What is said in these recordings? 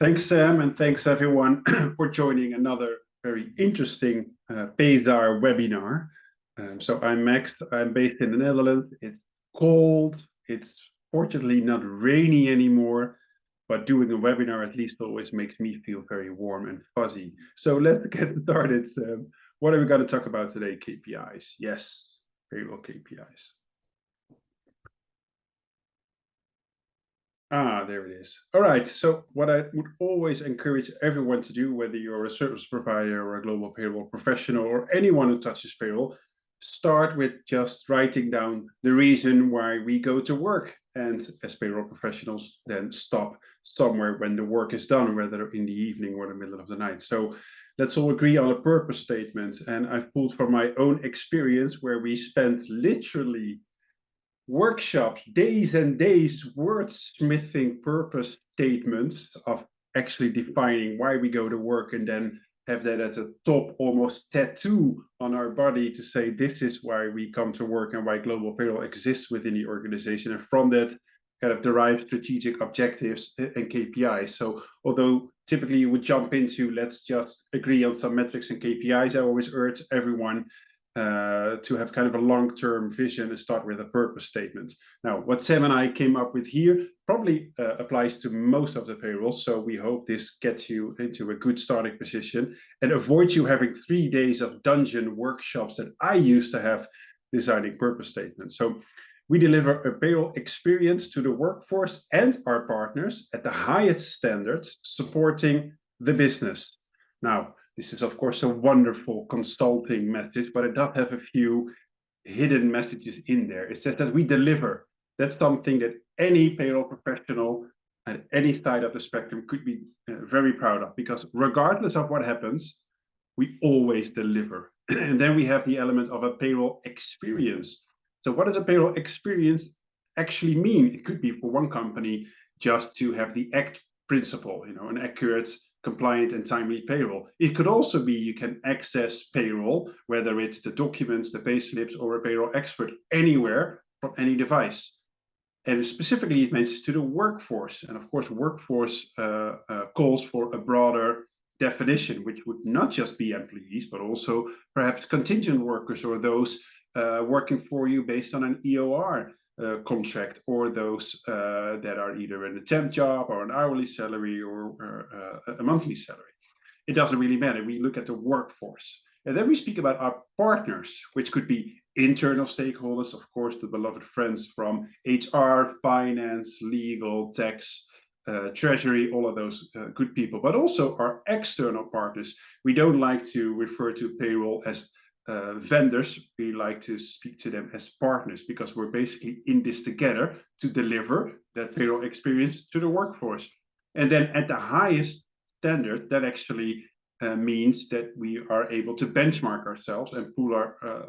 Thanks, Sam, and thanks everyone for joining another very interesting Payzaar webinar. So I'm Max, I'm based in the Netherlands. It's cold, it's fortunately not rainy anymore, but doing a webinar at least always makes me feel very warm and fuzzy. So let's get started. What are we going to talk about today? KPIs. Yes, payroll KPIs. There it is. All right. So what I would always encourage everyone to do, whether you're a service provider or a global payroll professional or anyone who touches payroll, start with just writing down the reason why we go to work. And as payroll professionals, then stop somewhere when the work is done, whether in the evening or the middle of the night. So let's all agree on a purpose statement. And I've pulled from my own experience where we spent literally workshops, days and days, wordsmithing purpose statements of actually defining why we go to work, and then have that as a top almost tattoo on our body to say this is why we come to work and why global payroll exists within the organization. And from that kind of derive strategic objectives and KPIs. So although typically you would jump into let's just agree on some metrics and KPIs, I always urge everyone to have kind of a long-term vision and start with a purpose statement. Now, what Sam and I came up with here probably applies to most of the payroll, so we hope this gets you into a good starting position and avoid you having 3 days of dungeon workshops that I used to have designing purpose statements. So we deliver a payroll experience to the workforce and our partners at the highest standards, supporting the business. Now, this is, of course, a wonderful consulting message, but it does have a few hidden messages in there. It says that we deliver. That's something that any payroll professional at any side of the spectrum could be very proud of, because regardless of what happens, we always deliver. And then we have the element of a payroll experience. So what does a payroll experience actually mean? It could be for one company just to have the ACT principle, an accurate, compliant and timely payroll. It could also be you can access payroll, whether it's the documents, the pay slips, or a payroll expert anywhere from any device. And specifically, it mentions to the workforce. And of course, workforce calls for a broader definition, which would not just be employees, but also perhaps contingent workers or those working for you based on an EOR contract, or those that are either in a temp job or an hourly salary or a monthly salary. It doesn't really matter. We look at the workforce. And then we speak about our partners, which could be internal stakeholders, of course, the beloved friends from HR, finance, legal, tax, treasury, all of those good people, but also our external partners. We don't like to refer to payroll as vendors. We like to speak to them as partners, because we're basically in this together to deliver that payroll experience to the workforce. And then at the highest standard, that actually means that we are able to benchmark ourselves and pull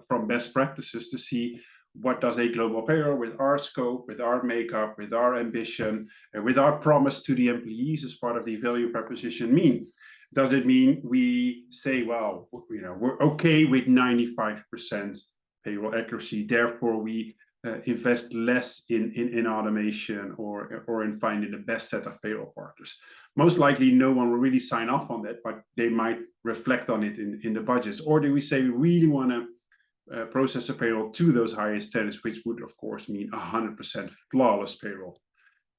from best practices to see what does a global payroll with our scope, with our makeup, with our ambition, and with our promise to the employees as part of the value proposition mean. Does it mean we say, well, we're okay with 95% payroll accuracy, therefore we invest less in automation or in finding the best set of payroll partners? Most likely no one will really sign off on that, but they might reflect on it in the budgets. Or do we say we really want to process a payroll to those highest standards, which would of course mean 100% flawless payroll?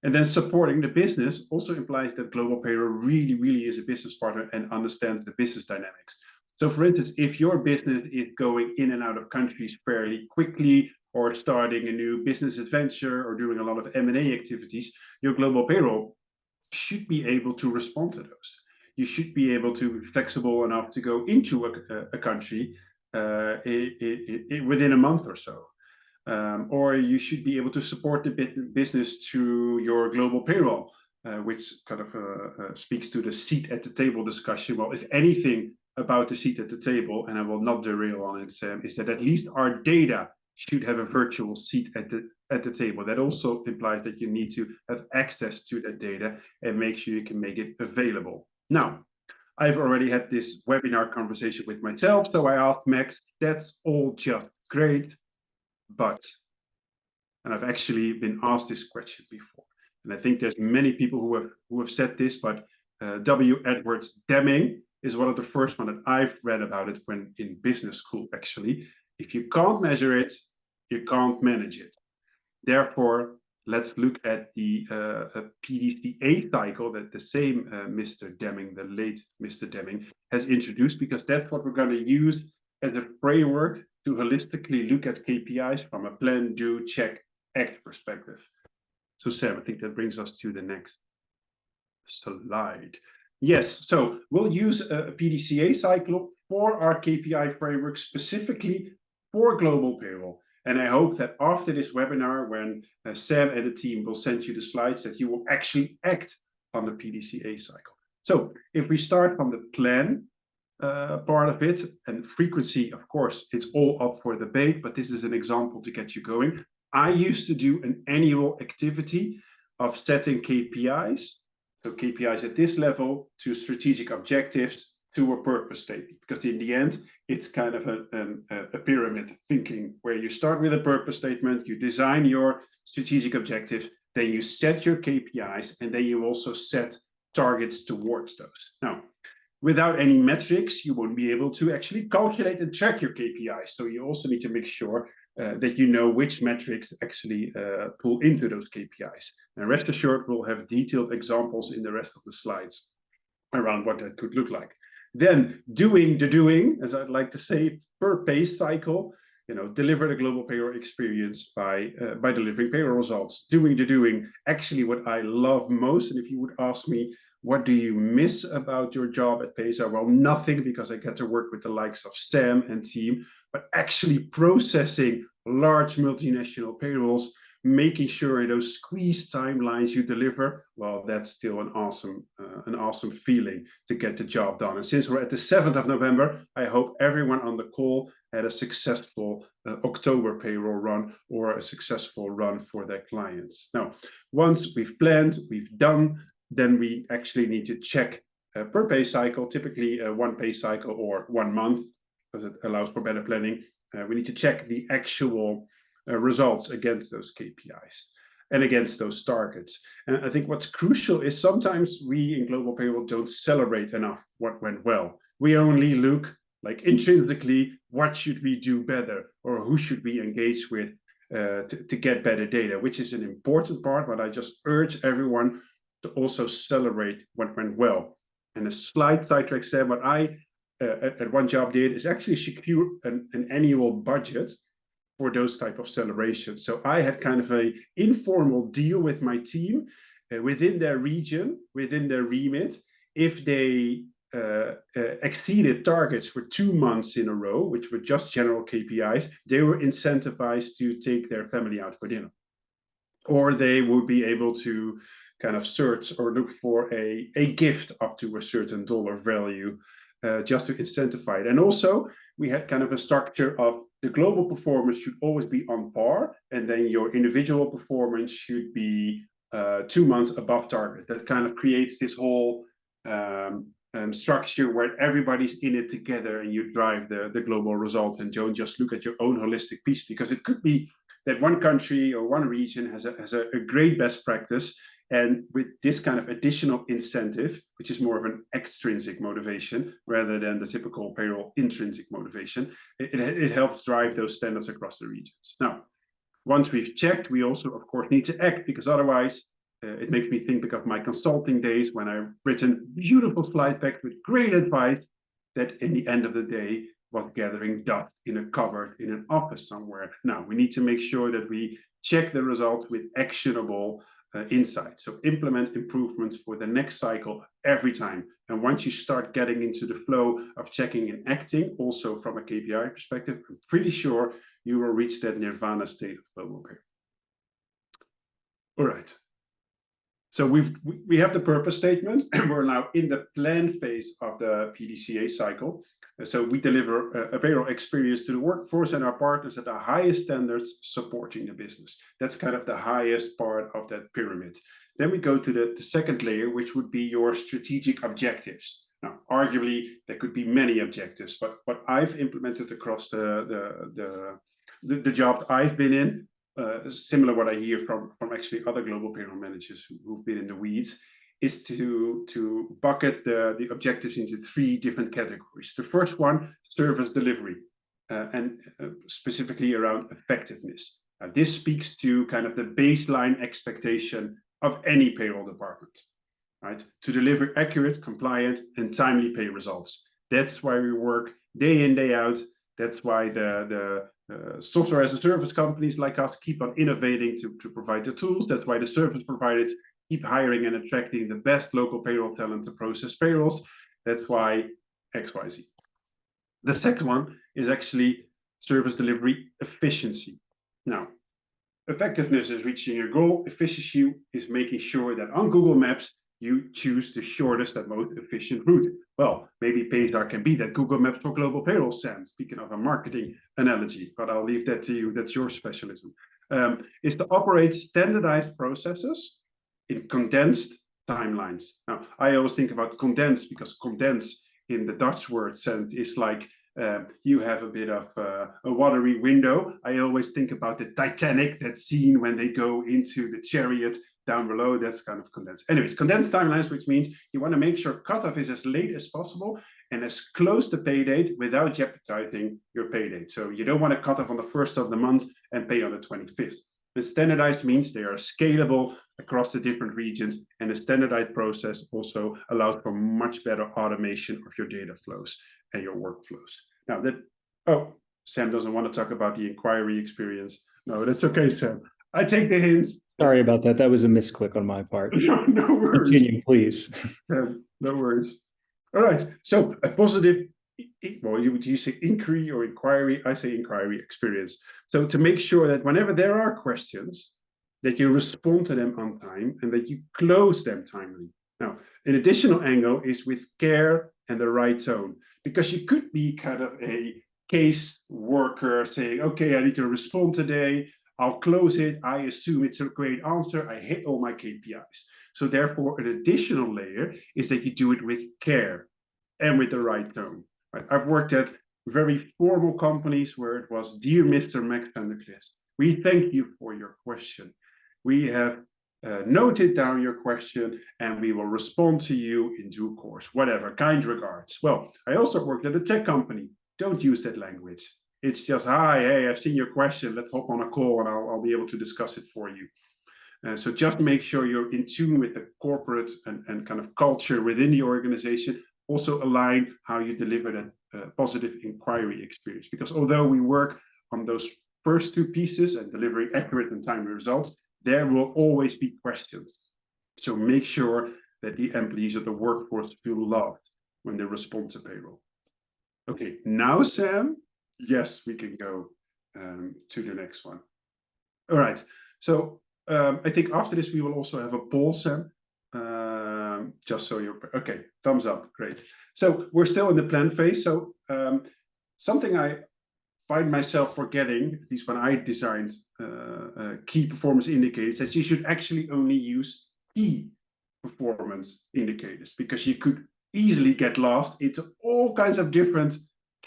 And then supporting the business also implies that global payroll really is a business partner and understands the business dynamics. So for instance, if your business is going in and out of countries fairly quickly, or starting a new business adventure, or doing a lot of M&A activities, your global payroll should be able to respond to those. You should be able to be flexible enough to go into a country within a month or so. Or you should be able to support the business through your global payroll, which kind of speaks to the seat at the table discussion. Well, if anything about the seat at the table, and I will not derail on it, Sam, is that at least our data should have a virtual seat at the table. That also implies that you need to have access to that data and make sure you can make it available. Now, I've already had this webinar conversation with myself, so I asked Max, that's all just great, but, and I've actually been asked this question before, and I think there's many people who have said this, but W. Edwards Deming is one of the first one that I've read about it when in business school, actually. If you can't measure it, you can't manage it. Therefore, let's look at the PDCA cycle that the same Mr. Deming, the late Mr. Deming, has introduced, because that's what we're going to use as a framework to holistically look at KPIs from a plan, do, check, act perspective. So Sam, I think that brings us to the next slide. Yes, so we'll use a PDCA cycle for our KPI framework specifically for global payroll. And I hope that after this webinar, when Sam and the team will send you the slides, that you will actually act on the PDCA cycle. So if we start from the plan part of it, and frequency, of course, it's all up for debate, but this is an example to get you going. I used to do an annual activity of setting KPIs. So KPIs at this level to strategic objectives to a purpose statement, because in the end, it's kind of a pyramid thinking where you start with a purpose statement, you design your strategic objectives, then you set your KPIs, and then you also set targets towards those. Now, without any metrics, you won't be able to actually calculate and track your KPIs. So you also need to make sure that you know which metrics actually pull into those KPIs. And rest assured, we'll have detailed examples in the rest of the slides around what that could look like. Then doing the doing, as I'd like to say, per pay cycle, deliver the global payroll experience by delivering payroll results. Doing the doing, actually what I love most, and if you would ask me, what do you miss about your job at Payzaar? Well, nothing, because I get to work with the likes of Sam and team, but actually processing large multinational payrolls, making sure those squeezed timelines you deliver, well, that's still an awesome feeling to get the job done. And since we're at the 7th of November, I hope everyone on the call had a successful October payroll run or a successful run for their clients. Now, once we've planned, we've done, then we actually need to check per pay cycle, typically one pay cycle or 1 month, because it allows for better planning. We need to check the actual results against those KPIs and against those targets. And I think what's crucial is sometimes we in global payroll don't celebrate enough what went well. We only look like intrinsically, what should we do better, or who should we engage with to get better data, which is an important part, but I just urge everyone to also celebrate what went well. And a slight sidetrack there, what I at one job did is actually secure an annual budget for those type of celebrations. So I had kind of a informal deal with my team within their region, within their remit. If they exceeded targets for 2 months in a row, which were just general KPIs, they were incentivized to take their family out for dinner. Or they would be able to kind of search or look for a gift up to a certain dollar value just to incentivize it. And also, we had kind of a structure of the global performance should always be on par, and then your individual performance should be 2 months above target. That kind of creates this whole structure where everybody's in it together and you drive the global results and don't just look at your own holistic piece, because it could be that one country or one region has a great best practice, and with this kind of additional incentive, which is more of an extrinsic motivation rather than the typical payroll intrinsic motivation, it helps drive those standards across the regions. Now, once we've checked, we also, of course, need to act, because otherwise it makes me think of my consulting days when I've written beautiful slide decks with great advice that in the end of the day was gathering dust in a cupboard in an office somewhere. Now, we need to make sure that we check the results with actionable insights. So implement improvements for the next cycle every time. And once you start getting into the flow of checking and acting, also from a KPI perspective, I'm pretty sure you will reach that nirvana state of global payroll. All right. So we have the purpose statement, and we're now in the plan phase of the PDCA cycle. So we deliver a payroll experience to the workforce and our partners at the highest standards, supporting the business. That's kind of the highest part of that pyramid. Then we go to the second layer, which would be your strategic objectives. Now, arguably, there could be many objectives, but what I've implemented across the jobs I've been in, similar what I hear from actually other global payroll managers who've been in the weeds, is to bucket the objectives into 3 different categories. The first one, service delivery, and specifically around effectiveness. This speaks to kind of the baseline expectation of any payroll department, right? To deliver accurate, compliant, and timely pay results. That's why we work day in, day out. That's why the software as a service companies like us keep on innovating to provide the tools. That's why the service providers keep hiring and attracting the best local payroll talent to process payrolls. That's why XYZ. The second one is actually service delivery efficiency. Now, effectiveness is reaching your goal. Efficiency is making sure that on Google Maps, you choose the shortest and most efficient route. Well, maybe Payzaar can be that Google Maps for global payroll, Sam, speaking of a marketing analogy, but I'll leave that to you. That's your specialism. Is to operate standardized processes in condensed timelines. Now, I always think about condensed because condense in the Dutch word sense is like you have a bit of a watery window. I always think about the Titanic, that scene when they go into the chariot down below. That's kind of condensed. Anyways, condensed timelines, which means you want to make sure cutoff is as late as possible and as close to pay date without jeopardizing your pay date. So you don't want to cut off on the 1st of the month and pay on the 25th. The standardized means they are scalable across the different regions, and the standardized process also allows for much better automation of your data flows and your workflows. Now Sam doesn't want to talk about the inquiry experience. No, that's okay, Sam. I take the hints. Sorry about that. That was a misclick on my part. No worries. Continue, please. No worries. All right. So a positive, well, you say inquiry or inquiry? I say inquiry experience. So to make sure that whenever there are questions, that you respond to them on time and that you close them timely. Now, an additional angle is with care and the right tone, because you could be kind of a case worker saying, okay, I need to respond today. I'll close it. I assume it's a great answer. I hit all my KPIs. So therefore, an additional layer is that you do it with care and with the right tone. Right? I've worked at very formal companies where it was, dear Mr. Max van der Klest, we thank you for your question. We have noted down your question and we will respond to you in due course, whatever, kind regards. Well, I also worked at a tech company. Don't use that language. It's just, hi, hey, I've seen your question. Let's hop on a call and I'll be able to discuss it for you. So just make sure you're in tune with the corporate and kind of culture within the organization. Also align how you deliver that positive inquiry experience. Because although we work on those first 2 pieces and delivering accurate and timely results, there will always be questions. So make sure that the employees of the workforce feel loved when they respond to payroll. Okay, now, Sam, yes, we can go to the next one. All right, so I think after this, we will also have a poll, Sam. Just so you're, okay, thumbs up, great. So we're still in the plan phase. So something I find myself forgetting, at least when I designed key performance indicators, that you should actually only use key performance indicators, because you could easily get lost into all kinds of different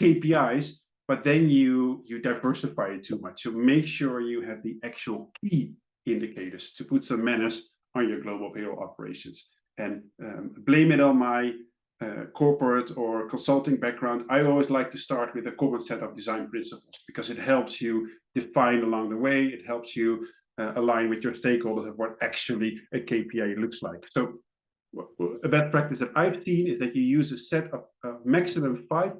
KPIs, but then you diversify it too much. So make sure you have the actual key indicators to put some manners on your global payroll operations. And blame it on my corporate or consulting background. I always like to start with a common set of design principles, because it helps you define along the way. It helps you align with your stakeholders of what actually a KPI looks like. So a best practice that I've seen is that you use a set of maximum 4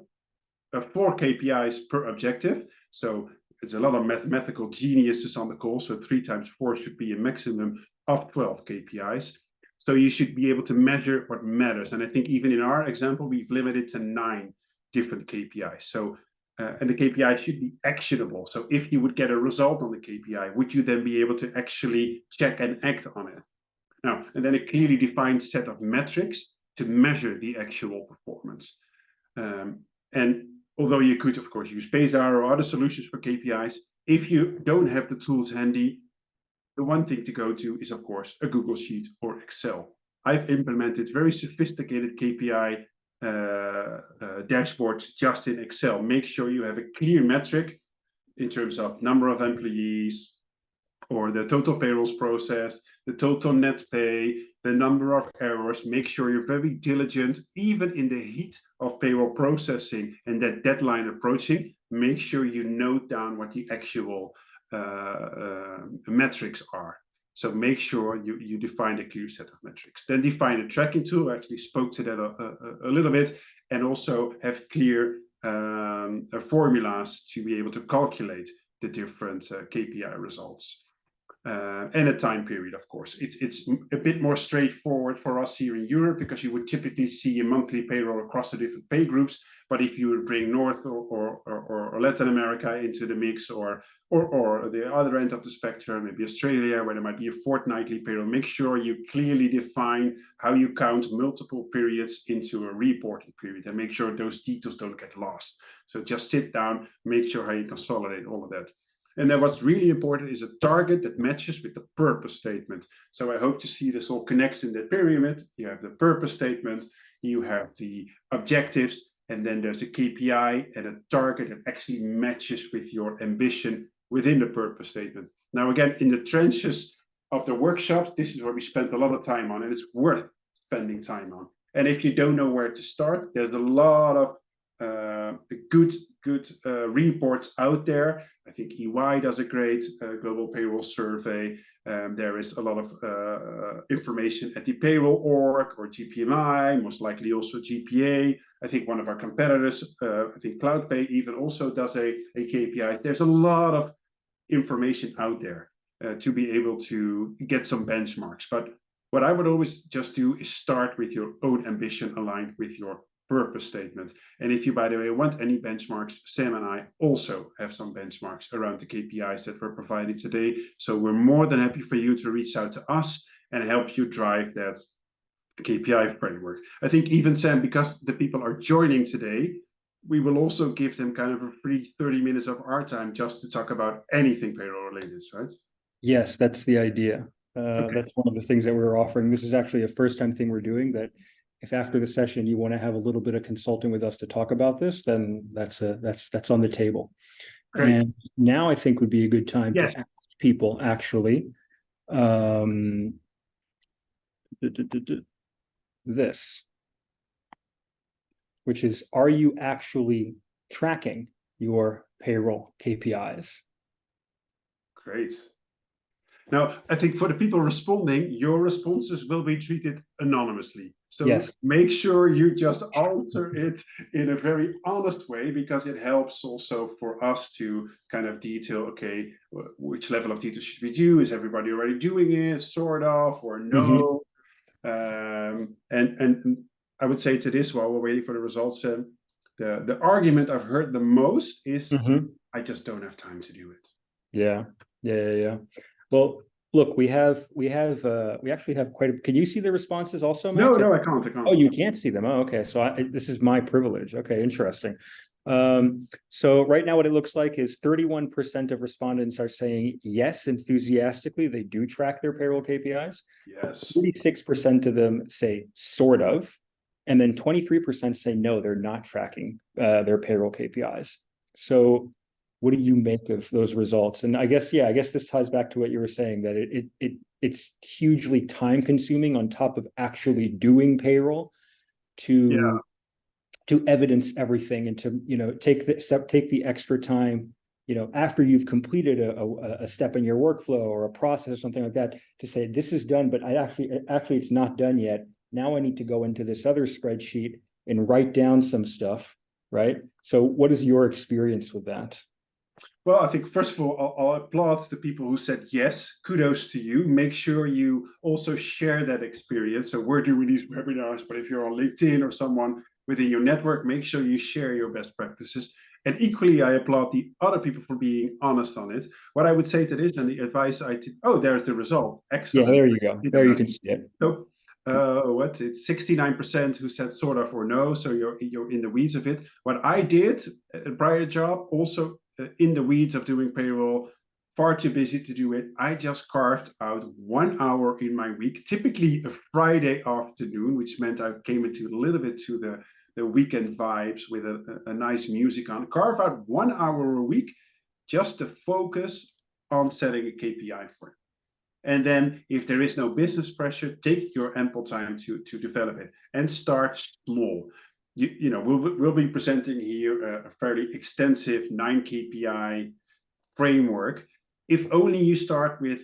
KPIs per objective. So it's a lot of mathematical geniuses on the call. So 3 times 4 should be a maximum of 12 KPIs. So you should be able to measure what matters. And I think even in our example, we've limited to 9 different KPIs. So, and the KPI should be actionable. So if you would get a result on the KPI, would you then be able to actually check and act on it? Now, and then a clearly defined set of metrics to measure the actual performance. And although you could, of course, use Payzaar or other solutions for KPIs, if you don't have the tools handy, the one thing to go to is, of course, a Google Sheet or Excel. I've implemented very sophisticated KPI dashboards just in Excel. Make sure you have a clear metric in terms of number of employees, or the total payrolls processed, the total net pay, the number of errors. Make sure you're very diligent, even in the heat of payroll processing and that deadline approaching. Make sure you note down what the actual metrics are. So make sure you define a clear set of metrics. Then define a tracking tool. I actually spoke to that a little bit, and also have clear formulas to be able to calculate the different KPI results. And a time period, of course. It's a bit more straightforward for us here in Europe, because you would typically see a monthly payroll across the different pay groups. But if you would bring North or Latin America into the mix, or the other end of the spectrum, maybe Australia, where there might be a fortnightly payroll, make sure you clearly define how you count multiple periods into a reporting period, and make sure those details don't get lost. So just sit down, make sure how you consolidate all of that. And then what's really important is a target that matches with the purpose statement. So I hope to see this all connects in that pyramid. You have the purpose statement, you have the objectives, and then there's a KPI and a target that actually matches with your ambition within the purpose statement. Now, again, in the trenches of the workshops, this is where we spent a lot of time on, and it's worth spending time on. And if you don't know where to start, there's a lot of good reports out there. I think EY does a great global payroll survey. There is a lot of information at the payroll org or GPMI, most likely also GPA. I think one of our competitors, I think CloudPay even also does a KPI. There's a lot of information out there to be able to get some benchmarks. But what I would always just do is start with your own ambition aligned with your purpose statement. And if you, by the way, want any benchmarks, Sam and I also have some benchmarks around the KPIs that we're providing today. So we're more than happy for you to reach out to us and help you drive that KPI framework. I think even, Sam, because the people are joining today, we will also give them kind of a free 30 minutes of our time just to talk about anything payroll related, right? Yes, that's the idea. Okay. That's one of the things that we're offering. This is actually a first-time thing we're doing, that if after the session you want to have a little bit of consulting with us to talk about this, then that's on the table. Great. And now I think would be a good time Yes. to ask people actually this, which is, are you actually tracking your payroll KPIs? Great. Now, I think for the people responding, your responses will be treated anonymously. So yes, make sure you just answer it in a very honest way, because it helps also for us to kind of detail, okay, which level of detail should we do? Is everybody already doing it, sort of, or no? And I would say to this, while we're waiting for the results, the argument I've heard the most is, I just don't have time to do it. Yeah. Well, look, we actually have quite a, can you see the responses also, Max? No, I can't. Oh, you can't see them. Oh, okay. So this is my privilege. Okay, interesting. So right now what it looks like is 31% of respondents are saying yes, enthusiastically, they do track their payroll KPIs. Yes. 46% of them say sort of, and then 23% say no, they're not tracking their payroll KPIs. So what do you make of those results? And I guess this ties back to what you were saying, that it's hugely time consuming on top of actually doing payroll to evidence everything, and to take the extra time, after you've completed a step in your workflow or a process or something like that, to say this is done, but actually it's not done yet. Now I need to go into this other spreadsheet and write down some stuff, right? So what is your experience with that? Well, I think first of all, I'll applaud the people who said yes. Kudos to you. Make sure you also share that experience. So we're doing these webinars, but if you're on LinkedIn or someone within your network, make sure you share your best practices. And equally, I applaud the other people for being honest on it. What I would say to this, and the advice there's the result. Excellent. Yeah, there you go. There you can see it. So, it's 69% who said sort of or no. So you're in the weeds of it. What I did a prior job, also in the weeds of doing payroll, far too busy to do it. I just carved out 1 hour in my week, typically a Friday afternoon, which meant I came into a little bit to the weekend vibes with a nice music on. Carve out 1 hour a week just to focus on setting a KPI for it. And then if there is no business pressure, take your ample time to develop it and start small. We'll be presenting here a fairly extensive 9 KPI framework. If only you start with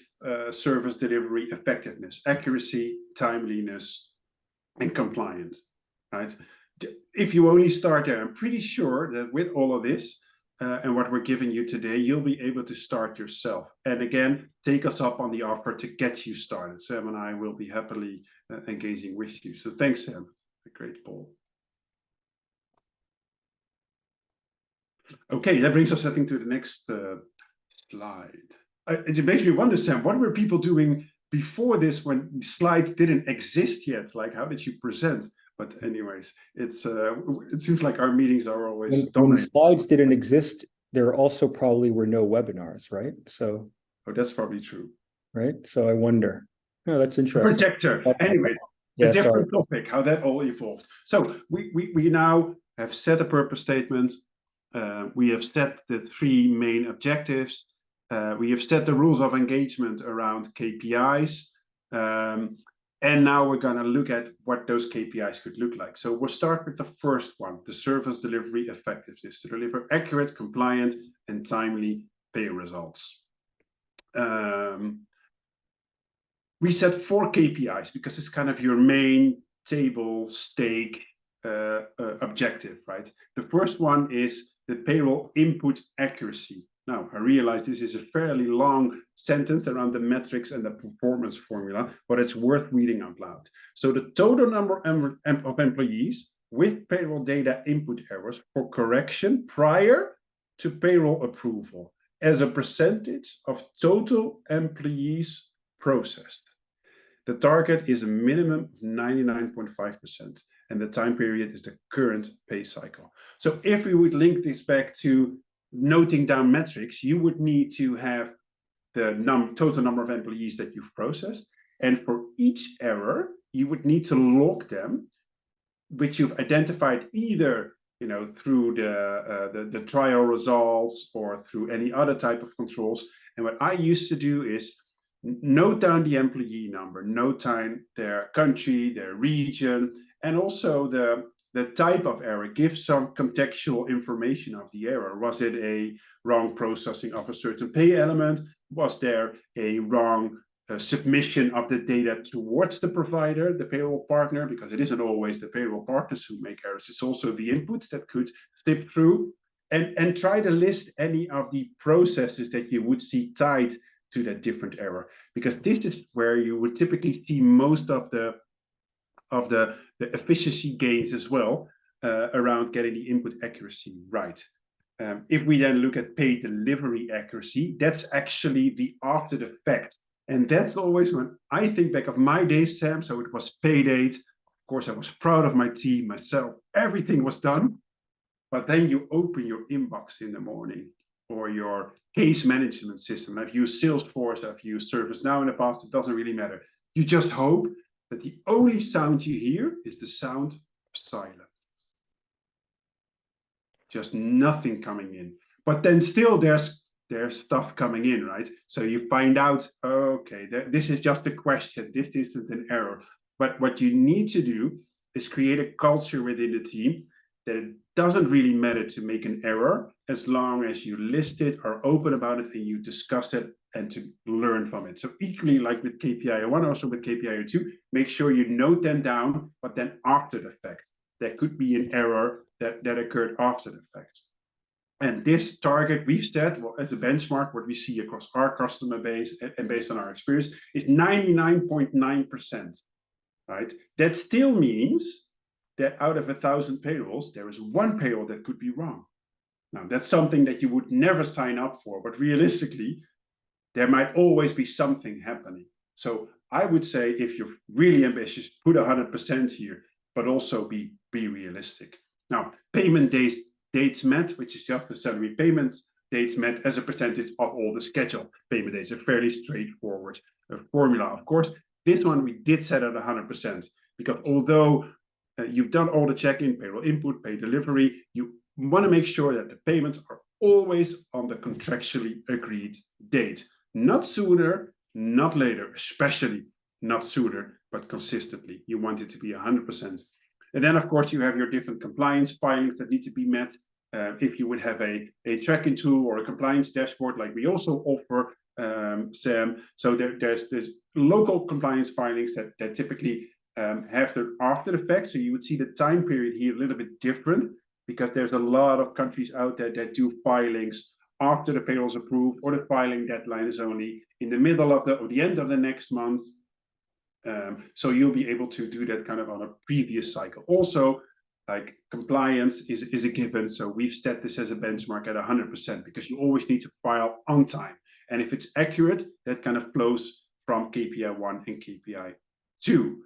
service delivery effectiveness, accuracy, timeliness, and compliance, right? If you only start there, I'm pretty sure that with all of this and what we're giving you today, you'll be able to start yourself. And again, take us up on the offer to get you started. Sam and I will be happily engaging with you. So thanks, Sam. A great poll. Okay, that brings us, I think, to the next slide. It makes me wonder, Sam, what were people doing before this when slides didn't exist yet? Like, how did you present? But anyways, it seems like our meetings are always when slides didn't exist, there also probably were no webinars, right? So, oh, that's probably true. Right. So I wonder. No, that's interesting. Projector. Anyway, a different topic, how that all evolved. So we now have set a purpose statement. We have set the 3 main objectives. We have set the rules of engagement around KPIs. And now we're going to look at what those KPIs could look like. So we'll start with the first one, the service delivery effectiveness, to deliver accurate, compliant, and timely pay results. We set 4 KPIs because it's kind of your main table stake objective, right? The first one is the payroll input accuracy. Now, I realize this is a fairly long sentence around the metrics and the performance formula, but it's worth reading out loud. So the total number of employees with payroll data input errors for correction prior to payroll approval as a percentage of total employees processed. The target is a minimum of 99.5%, and the time period is the current pay cycle. So if we would link this back to noting down metrics, you would need to have the total number of employees that you've processed, and for each error, you would need to log them, which you've identified either through the trial results or through any other type of controls. And what I used to do is note down the employee number, note down their country, their region, and also the type of error. Give some contextual information of the error. Was it a wrong processing of a certain pay element? Was there a wrong submission of the data towards the provider, the payroll partner? Because it isn't always the payroll partners who make errors. It's also the inputs that could slip through. And try to list any of the processes that you would see tied to that different error, because this is where you would typically see most of the efficiency gains as well around getting the input accuracy right. If we then look at pay delivery accuracy, that's actually the after the fact. And that's always when I think back of my days, Sam. So it was pay date. Of course, I was proud of my team, myself. Everything was done. But then you open your inbox in the morning, or your case management system. I've used Salesforce, I've used ServiceNow in the past, it doesn't really matter. You just hope that the only sound you hear is the sound of silence. Just nothing coming in. But then still there's stuff coming in, right? So you find out, okay, this is just a question, this isn't an error. But what you need to do is create a culture within the team that it doesn't really matter to make an error as long as you list it, are open about it, and you discuss it and to learn from it. So equally like with KPI 1, also with KPI 2, make sure you note them down, but then after the fact. There could be an error that occurred after the fact. And this target we've set as a benchmark, what we see across our customer base and based on our experience, is 99.9%, right? That still means that out of 1,000 payrolls, there is 1 payroll that could be wrong. Now, that's something that you would never sign up for, but realistically, there might always be something happening. So I would say if you're really ambitious, put 100% here, but also be realistic. Now, payment dates met, which is just the salary payments dates met as a percentage of all the scheduled payment days, a fairly straightforward formula. Of course, this one we did set at 100%, because although you've done all the check-in, payroll input, pay delivery, you want to make sure that the payments are always on the contractually agreed date. Not sooner, not later, especially not sooner, but consistently. You want it to be 100%. And then, of course, you have your different compliance filings that need to be met. If you would have a tracking tool or a compliance dashboard, like we also offer, Sam. So there's local compliance filings that typically have the after effect. So you would see the time period here a little bit different, because there's a lot of countries out there that do filings after the payroll is approved, or the filing deadline is only in the middle of or the end of the next month. So you'll be able to do that kind of on a previous cycle. Also, like compliance is a given. So we've set this as a benchmark at 100%, because you always need to file on time. And if it's accurate, that kind of flows from KPI 1 and KPI 2.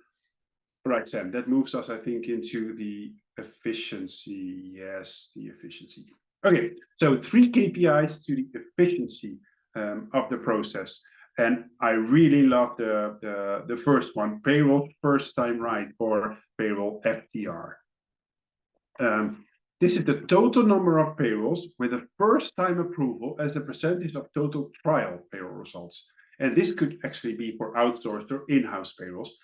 Right, Sam, that moves us, I think, into the efficiency. Yes, the efficiency. Okay, so 3 KPIs to the efficiency of the process. And I really love the first one, payroll first time right, or payroll FTR. This is the total number of payrolls with a first time approval as a percentage of total trial payroll results. And this could actually be for outsourced or in-house payrolls.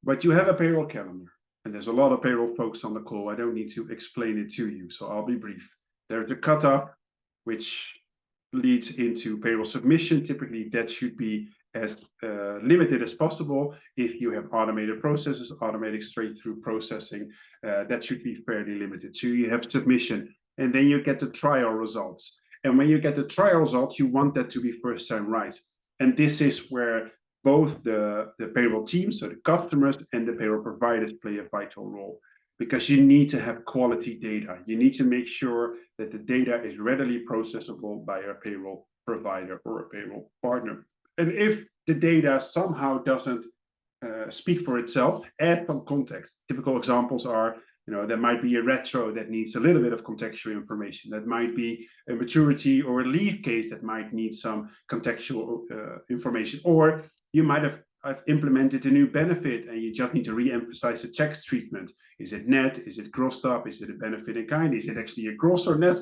But you have a payroll calendar, and there's a lot of payroll folks on the call. I don't need to explain it to you, so I'll be brief. There's a cutoff, which leads into payroll submission. Typically, that should be as limited as possible. If you have automated processes, automatic straight-through processing, that should be fairly limited. So you have submission, and then you get the trial results. And when you get the trial results, you want that to be first time right. And this is where both the payroll teams, so the customers, and the payroll providers play a vital role, because you need to have quality data. You need to make sure that the data is readily processable by a payroll provider or a payroll partner. And if the data somehow doesn't speak for itself, add some context. Typical examples are, there might be a retro that needs a little bit of contextual information. That might be a maturity or a leave case that might need some contextual information. Or you might have implemented a new benefit and you just need to re-emphasize the tax treatment. Is it net? Is it grossed up? Is it a benefit in kind? Is it actually a gross or net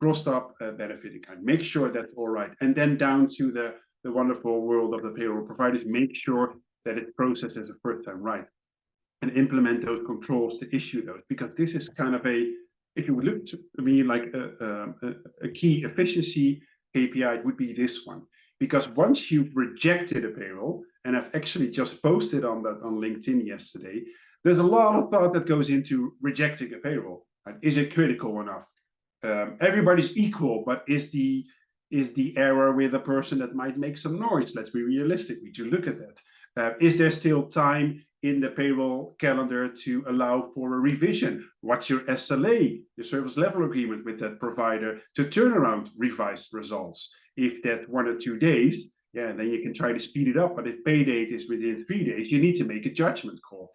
grossed up benefit in kind? Make sure that's all right. And then down to the wonderful world of the payroll providers, make sure that it's processed as a first time right, and implement those controls to issue those, because this is kind of if you would look to me like a key efficiency KPI, it would be this one. Because once you've rejected a payroll, and I've actually just posted on that on LinkedIn yesterday, there's a lot of thought that goes into rejecting a payroll. Right? Is it critical enough? Everybody's equal, but is the error with a person that might make some noise? Let's be realistic. We do look at that. Is there still time in the payroll calendar to allow for a revision? What's your SLA, your service level agreement with that provider, to turn around revised results? If that's 1 or 2 days, yeah, then you can try to speed it up. But if pay date is within 3 days, you need to make a judgment call.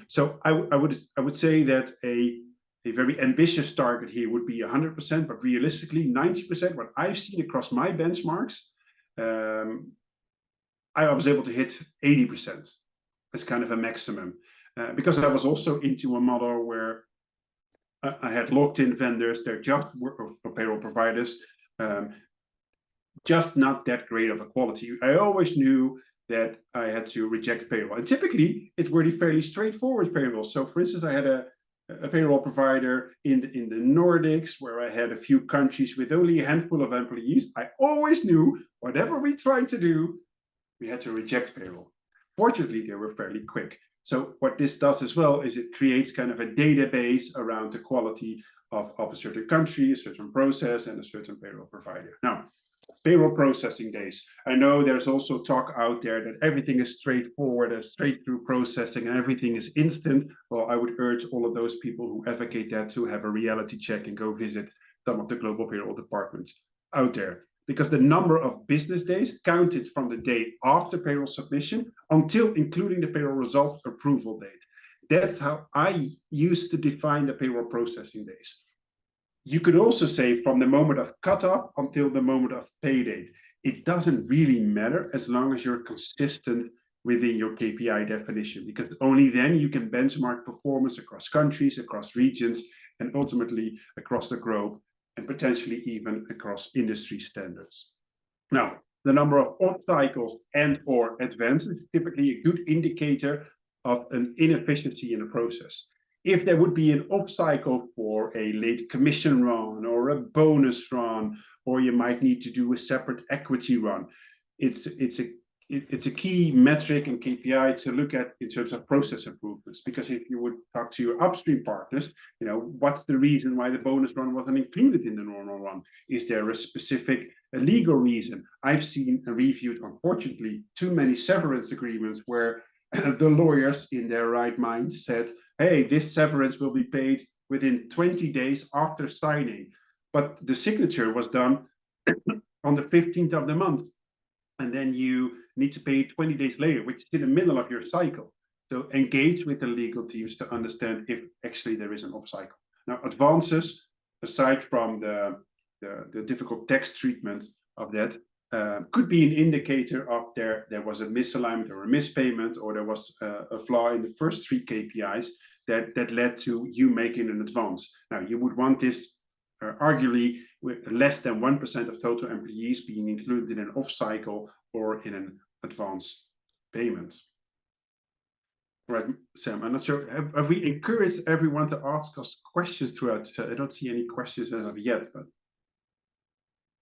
So I would say that a very ambitious target here would be 100%, but realistically 90%. What I've seen across my benchmarks, I was able to hit 80% as kind of a maximum, because I was also into a model where I had locked in vendors. They're just for payroll providers, just not that great of a quality. I always knew that I had to reject payroll, and typically it were fairly straightforward payroll. So, for instance, I had a payroll provider in the Nordics, where I had a few countries with only a handful of employees. I always knew whatever we tried to do, we had to reject payroll. Fortunately, they were fairly quick. So what this does as well is it creates kind of a database around the quality of a certain country, a certain process, and a certain payroll provider. Now, payroll processing days. I know there's also talk out there that everything is straightforward, and straight through processing, and everything is instant. Well, I would urge all of those people who advocate that to have a reality check and go visit some of the global payroll departments out there. Because the number of business days counted from the day after payroll submission until including the payroll results approval date. That's how I used to define the payroll processing days. You could also say from the moment of cutoff until the moment of pay date. It doesn't really matter as long as you're consistent within your KPI definition, because only then you can benchmark performance across countries, across regions, and ultimately across the globe, and potentially even across industry standards. Now, the number of off cycles and or advances is typically a good indicator of an inefficiency in the process. If there would be an off cycle for a late commission run or a bonus run, or you might need to do a separate equity run, it's a key metric and KPI to look at in terms of process improvements. Because if you would talk to your upstream partners, what's the reason why the bonus run wasn't included in the normal run? Is there a specific legal reason? I've seen and reviewed, unfortunately, too many severance agreements where the lawyers in their right mind said, hey, this severance will be paid within 20 days after signing. But the signature was done on the 15th of the month. And then you need to pay 20 days later, which is in the middle of your cycle. So engage with the legal teams to understand if actually there is an off cycle. Now, advances, aside from the difficult tax treatment of that, could be an indicator of there was a misalignment or a mispayment, or there was a flaw in the first 3 KPIs that led to you making an advance. Now, you would want this arguably with less than 1% of total employees being included in an off cycle or in an advance payment. Right, Sam, I'm not sure, have we encouraged everyone to ask us questions throughout? I don't see any questions as of yet, but.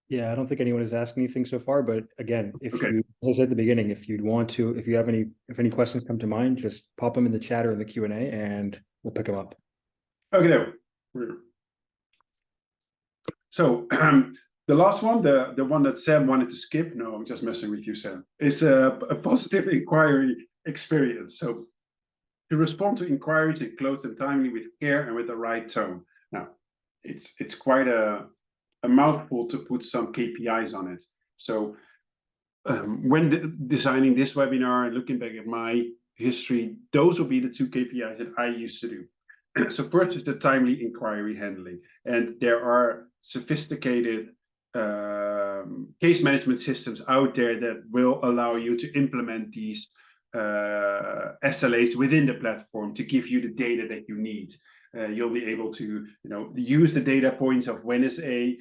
Yeah, I don't think anyone has asked anything so far, but again, if Okay. you, as I said at the beginning, if you'd want to, if you have if any questions come to mind, just pop them in the chat or in the Q&A and we'll pick them up. Okay, there. So the last one, the one that Sam wanted to skip, no, I'm just messing with you, Sam, is a positive inquiry experience. So to respond to inquiries and close them timely with care and with the right tone. Now, it's quite a mouthful to put some KPIs on it. So when designing this webinar and looking back at my history, those will be the 2 KPIs that I used to do. So first is the timely inquiry handling. And there are sophisticated case management systems out there that will allow you to implement these SLAs within the platform to give you the data that you need. You'll be able to use the data points of when is a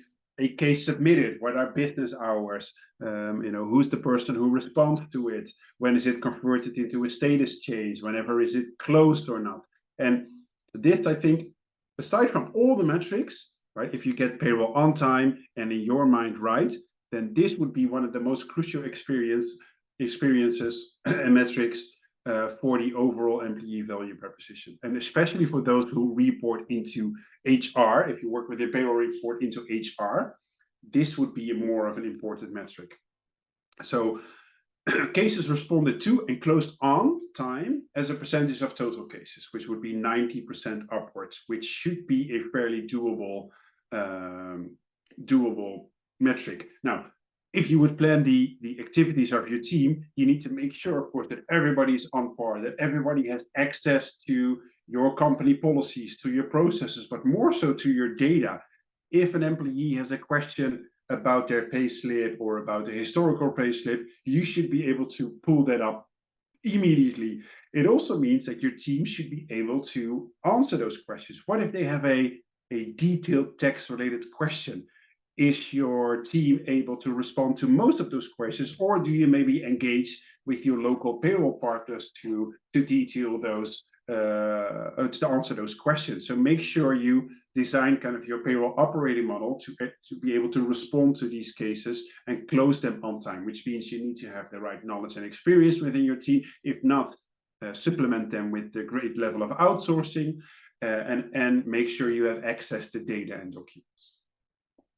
case submitted, what are business hours, who's the person who responds to it, when is it converted into a status change, whenever is it closed or not. And this, I think, aside from all the metrics, right, if you get payroll on time and in your mind right, then this would be one of the most crucial experiences and metrics for the overall employee value proposition. And especially for those who report into HR, if you work with a payroll report into HR, this would be more of an important metric. So cases responded to and closed on time as a percentage of total cases, which would be 90% upwards, which should be a fairly doable metric. Now, if you would plan the activities of your team, you need to make sure, of course, that everybody is on par, that everybody has access to your company policies, to your processes, but more so to your data. If an employee has a question about their payslip or about a historical payslip, you should be able to pull that up immediately. It also means that your team should be able to answer those questions. What if they have a detailed tax-related question? Is your team able to respond to most of those questions, or do you maybe engage with your local payroll partners to detail those, to answer those questions? So make sure you design kind of your payroll operating model to be able to respond to these cases and close them on time, which means you need to have the right knowledge and experience within your team. If not, supplement them with the great level of outsourcing and make sure you have access to data and documents.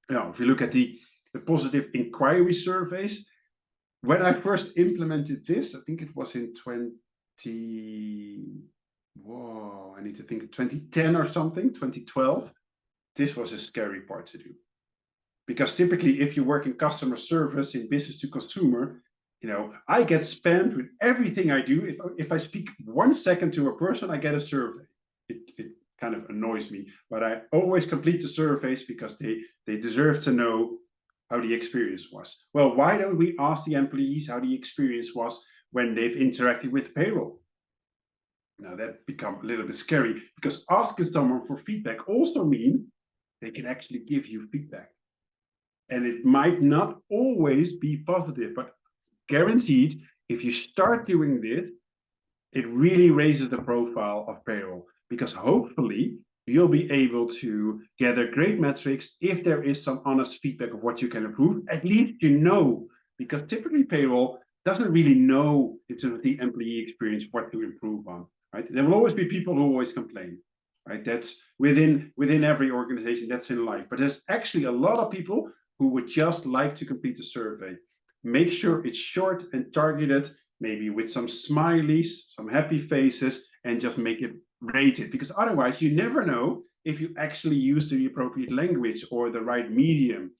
Now, if you look at the positive inquiry surveys, when I first implemented this, I think it was in 2010 or something, 2012, this was a scary part to do. Because typically, if you work in customer service, in business to consumer, I get spammed with everything I do. If I speak 1 second to a person, I get a survey. It kind of annoys me, but I always complete the surveys because they deserve to know how the experience was. Well, why don't we ask the employees how the experience was when they've interacted with payroll? Now that becomes a little bit scary, because asking someone for feedback also means they can actually give you feedback. And it might not always be positive, but guaranteed, if you start doing this, it really raises the profile of payroll, because hopefully you'll be able to gather great metrics. If there is some honest feedback of what you can improve, at least you know, because typically payroll doesn't really know in terms of the employee experience what to improve on, right? There will always be people who always complain, right? That's within every organization, that's in life. But there's actually a lot of people who would just like to complete the survey. Make sure it's short and targeted, maybe with some smileys, some happy faces, and just make it rated. Because otherwise, you never know if you actually use the appropriate language or the right medium.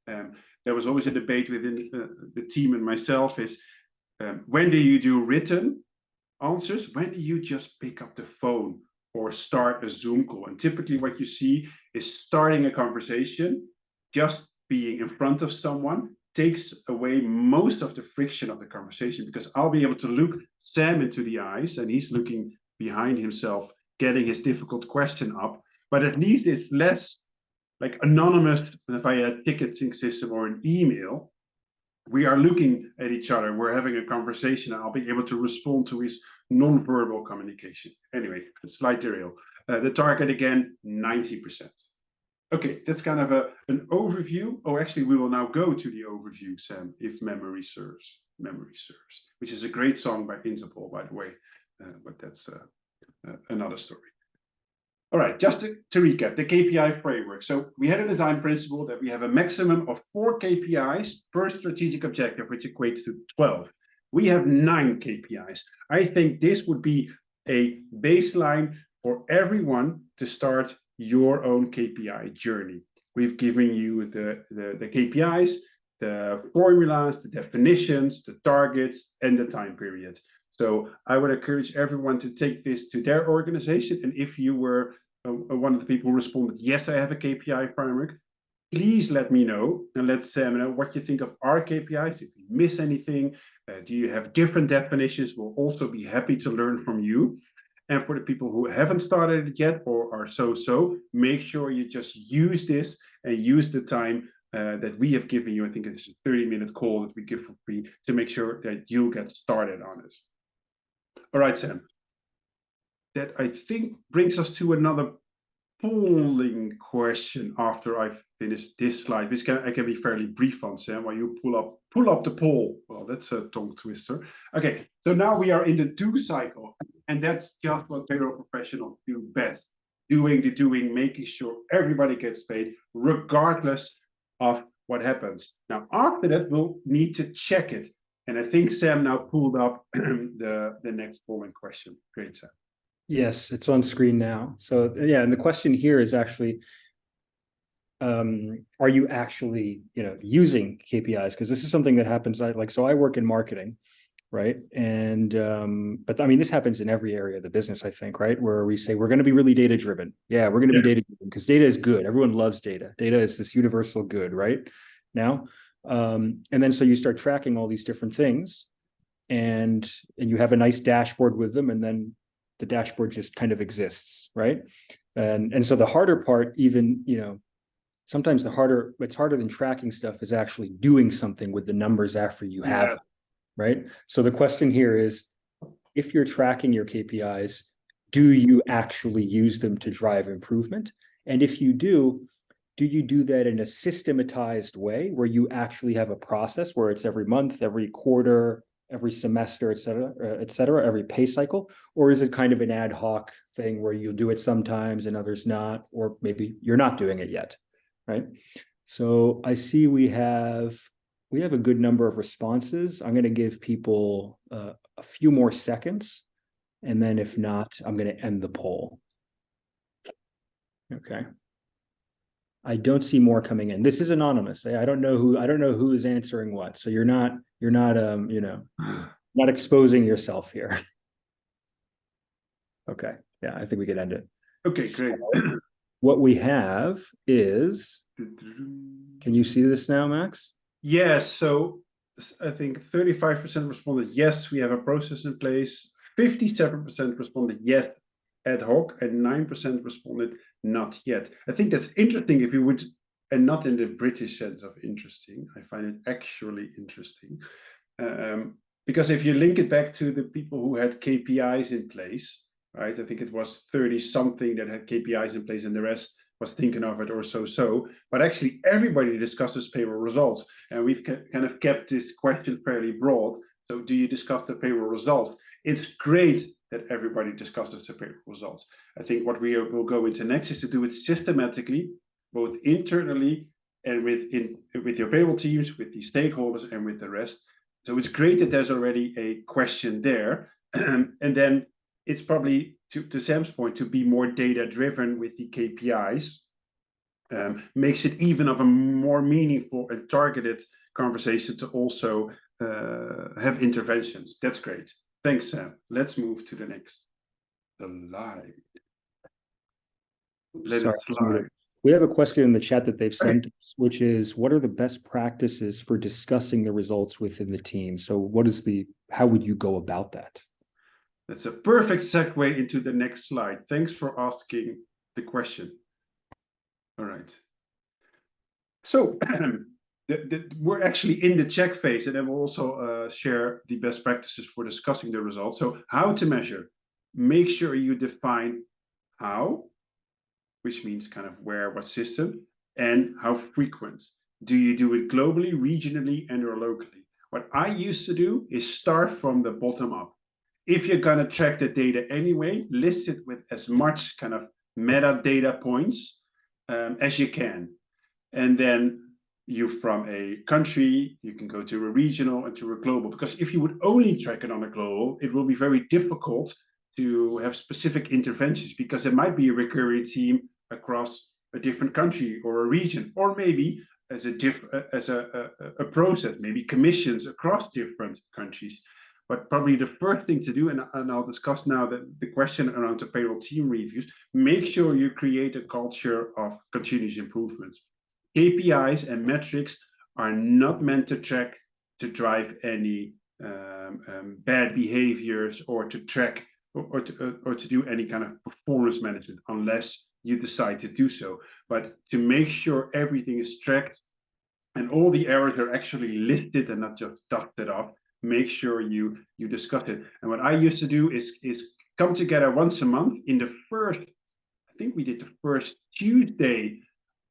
Um, there was always a debate within the team and myself is, when do you do written answers? When do you just pick up the phone or start a Zoom call? And typically what you see is starting a conversation, just being in front of someone takes away most of the friction of the conversation, because I'll be able to look Sam into the eyes and he's looking behind himself, getting his difficult question up. But at least it's less like anonymous via a ticketing system or an email. We are looking at each other, we're having a conversation, and I'll be able to respond to his non-verbal communication. Anyway, a slight derail. The target again, 90%. Okay, that's kind of an overview. Oh, actually, we will now go to the overview, Sam, if memory serves, which is a great song by Interpol, by the way, but that's another story. All right, just to recap, the KPI framework. So we had a design principle that we have a maximum of 4 KPIs per strategic objective, which equates to 12. We have 9 KPIs. I think this would be a baseline for everyone to start your own KPI journey. We've given you the KPIs, the formulas, the definitions, the targets, and the time period. So I would encourage everyone to take this to their organization. And if you were one of the people who responded, yes, I have a KPI framework, please let me know and let Sam know what you think of our KPIs. If you miss anything, do you have different definitions? We'll also be happy to learn from you. And for the people who haven't started it yet or are so, make sure you just use this and use the time that we have given you. I think it's a 30-minute call that we give for free to make sure that you get started on it. All right, Sam. That I think brings us to another polling question after I've finished this slide, which I can be fairly brief on, Sam, while you pull up the poll. Well, that's a tongue twister. Okay, so now we are in the do cycle, and that's just what payroll professionals do best. Doing the doing, making sure everybody gets paid, regardless of what happens. Now, after that, we'll need to check it. And I think Sam now pulled up the next polling question. Great, Sam. Yes, it's on screen now. So yeah, and the question here is actually, are you actually, using KPIs? Because this is something that happens. So I work in marketing, right? And but I mean, this happens in every area of the business, I think, right? Where we say we're going to be really data driven. Yeah, we're going to be data driven because data is good. Everyone loves data. Data is this universal good, right? Now, and then so you start tracking all these different things, and you have a nice dashboard with them, and then the dashboard just kind of exists, right? And so the harder part, even, sometimes what's harder than tracking stuff is actually doing something with the numbers after you have them, right? So the question here is, if you're tracking your KPIs, do you actually use them to drive improvement? And if you do you do that in a systematized way where you actually have a process where it's every month, every quarter, every semester, et cetera, every pay cycle? Or is it kind of an ad hoc thing where you'll do it sometimes and others not, or maybe you're not doing it yet, right? So I see we have a good number of responses. I'm going to give people a few more seconds, and then if not, I'm going to end the poll. Okay. I don't see more coming in. This is anonymous. I don't know who is answering what. So you're not not exposing yourself here. Okay. Yeah, I think we could end it. Okay, great. So what we have is, can you see this now, Max? Yes. So I think 35% responded yes, we have a process in place. 57% responded yes, ad hoc, and 9% responded not yet. I think that's interesting. If you would and not in the British sense of interesting. I find it actually interesting. Because if you link it back to the people who had KPIs in place, right? I think it was 30 something that had KPIs in place and the rest was thinking of it or so. But actually everybody discusses payroll results. And we've kind of kept this question fairly broad. So do you discuss the payroll results? It's great that everybody discusses the payroll results. I think what we will go into next is to do it systematically, both internally and with your payroll teams, with the stakeholders and with the rest. So it's great that there's already a question there. And then it's probably, to Sam's point, to be more data driven with the KPIs, makes it even of a more meaningful and targeted conversation to also have interventions. That's great. Thanks, Sam. Let's move to the next slide. Let it slide. We have a question in the chat that they've sent us, which is, what are the best practices for discussing the results within the team? So how would you go about that? That's a perfect segue into the next slide. Thanks for asking the question. All right. So we're actually in the check phase, and then we'll also share the best practices for discussing the results. So how to measure? Make sure you define how, which means kind of where, what system, and how frequent. Do you do it globally, regionally, and or locally? What I used to do is start from the bottom up. If you're going to track the data anyway, list it with as much kind of metadata points as you can. And then you, from a country, you can go to a regional and to a global, because if you would only track it on a global, it will be very difficult to have specific interventions, because there might be a recurring team across a different country or a region, or maybe as a process, maybe commissions across different countries. But probably the first thing to do, and I'll discuss now the question around the payroll team reviews, make sure you create a culture of continuous improvements. KPIs and metrics are not meant to track, to drive any bad behaviors, or to track or to do any kind of performance management, unless you decide to do so. But to make sure everything is tracked and all the errors are actually listed and not just dusted off, make sure you discuss it. And what I used to do is come together once a month in the first, I think we did the first Tuesday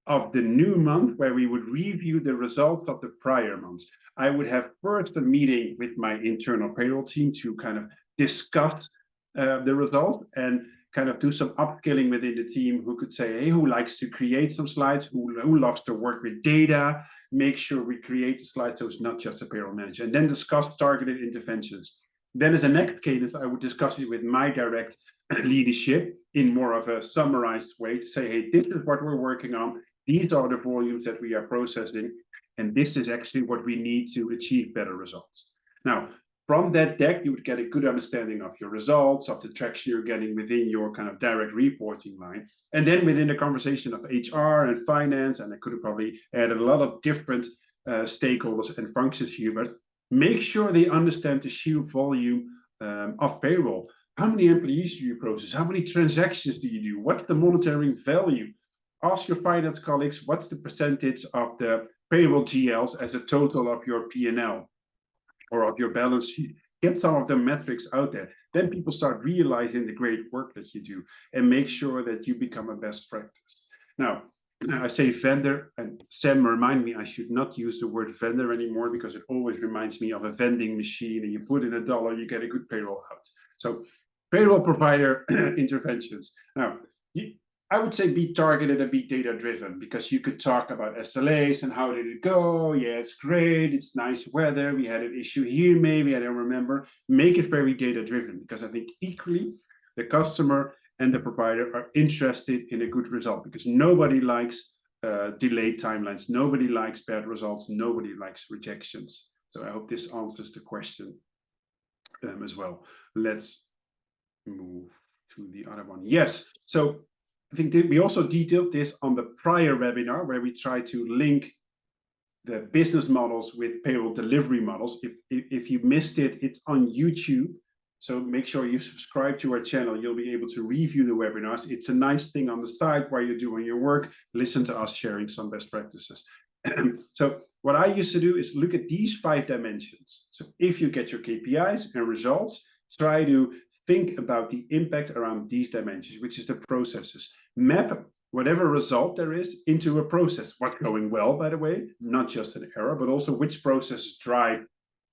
of the new month, where we would review the results of the prior months. I would have first a meeting with my internal payroll team to kind of discuss the results and kind of do some upskilling within the team, who could say, hey, who likes to create some slides, who loves to work with data, make sure we create the slides so it's not just a payroll manager, and then discuss targeted interventions. Then as a next cadence, I would discuss it with my direct leadership in more of a summarized way to say, hey, this is what we're working on. These are the volumes that we are processing, and this is actually what we need to achieve better results. Now, from that deck, you would get a good understanding of your results, of the traction you're getting within your kind of direct reporting line. And then within the conversation of HR and finance, and I could have probably added a lot of different stakeholders and functions here, but make sure they understand the sheer volume of payroll. How many employees do you process? How many transactions do you do? What's the monitoring value? Ask your finance colleagues, what's the percentage of the payroll GLs as a total of your P&L or of your balance sheet? Get some of the metrics out there. Then people start realizing the great work that you do, and make sure that you become a best practice. Now, I say vendor, and Sam remind me I should not use the word vendor anymore, because it always reminds me of a vending machine, and you put in $1, you get a good payroll out. So payroll provider interventions. Now, I would say be targeted and be data driven, because you could talk about SLAs and how did it go. Yeah, it's great. It's nice weather. We had an issue here, maybe, I don't remember. Make it very data driven, because I think equally the customer and the provider are interested in a good result, because nobody likes delayed timelines. Nobody likes bad results. Nobody likes rejections. So I hope this answers the question as well. Let's move to the other one. Yes. So I think we also detailed this on the prior webinar, where we try to link the business models with payroll delivery models. If you missed it, it's on YouTube. So make sure you subscribe to our channel. You'll be able to review the webinars. It's a nice thing on the side while you're doing your work. Listen to us sharing some best practices. So what I used to do is look at these 5 dimensions. So if you get your KPIs and results, try to think about the impact around these dimensions, which is the processes. Map whatever result there is into a process. What's going well, by the way, not just an error, but also which processes drive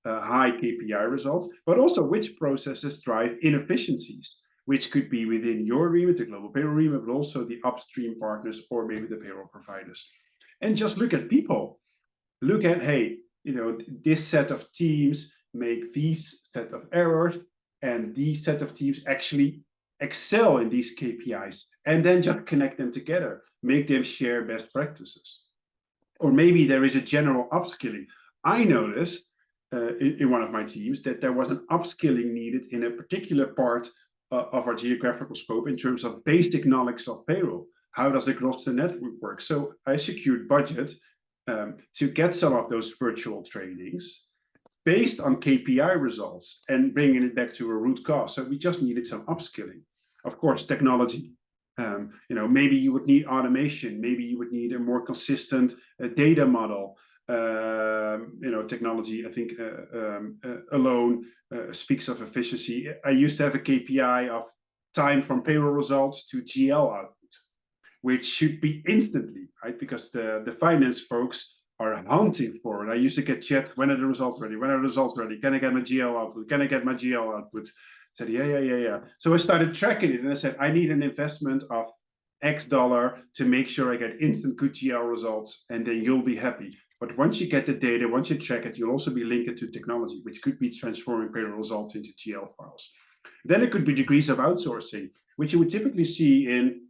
high KPI results, but also which processes drive inefficiencies, which could be within your remit, the global payroll remit, but also the upstream partners or maybe the payroll providers. And just look at people. Look at, hey, this set of teams make these set of errors, and these set of teams actually excel in these KPIs, and then just connect them together, make them share best practices. Or maybe there is a general upskilling. I noticed in one of my teams that there was an upskilling needed in a particular part of our geographical scope in terms of basic knowledge of payroll. How does the gross to net work? So I secured budget to get some of those virtual trainings based on KPI results and bringing it back to a root cause. So we just needed some upskilling. Of course, technology. Maybe you would need automation. Maybe you would need a more consistent data model. Technology, I think, alone speaks of efficiency. I used to have a KPI of time from payroll results to GL output, which should be instantly, right? Because the finance folks are hunting for it. I used to get chat, when are the results ready? When are the results ready? Can I get my GL output? Can I get my GL output? I said, yeah. So I started tracking it, and I said, I need an investment of X dollar to make sure I get instant good GL results, and then you'll be happy. But once you get the data, once you track it, you'll also be linked it to technology, which could be transforming payroll results into GL files. Then it could be degrees of outsourcing, which you would typically see in,